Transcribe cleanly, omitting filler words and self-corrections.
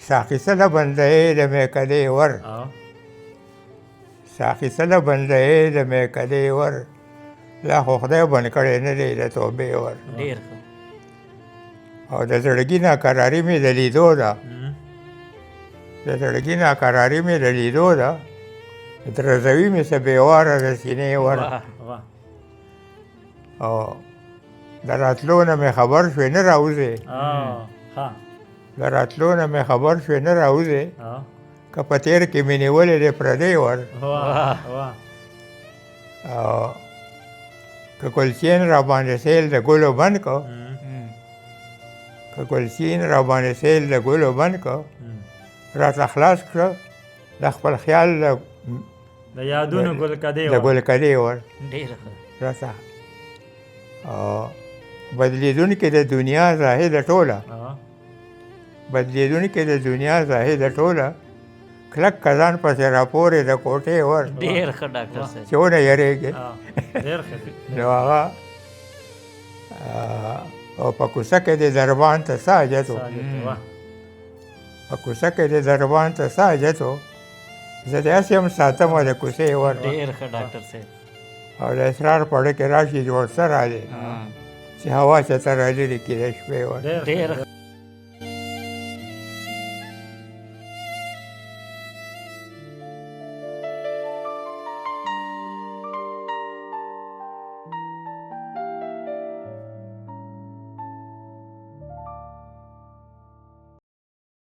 ساقي سره بندې د میکدې ور ساقي سره بندې د میکدې ور لا خو خدای بند کړی نه دی د توبې ور ډېر ښه او د زړګي ناقراري مې د لیدو ده د زړګي ناقراري مې د لیدو ده درزوي مې څه بېواره د سینې ور او د راتلو نه مې خبر شوې نه راوځې د راتلو نه مې خبر شوې نه راوځې که په تېر کې مې نیولې دی پردی ور او که ګلچین را باندې سیل د ګلو بند کو که ګلچین را باندې سیل د ګلو بند کو راته خلاص کړه د خپل خیال د یادونو ګلکدې د ګلکدې ور ډېر ښه راته بدلیدونکې د دنیا زاهده ټوله بدلیدونکې د دنیا زاهده ټوله کلک کزان پسې راپورې د کوټې ور ډېر ښه ډاکټر صاحب چې ونه یېرېږې ډېر ښه نو هغه او په کوڅه کې د دربان ته څه حاجت و په کوڅه کې د دربان ته څه حاجت و زه داسې هم ساتمه د کوڅې ور ډېر ښه ډاکټر صاحب او د اسرار پړه کې راشي جوړ سره راځي چې هوا چېرته رالرې کېدای شپې ور ډېر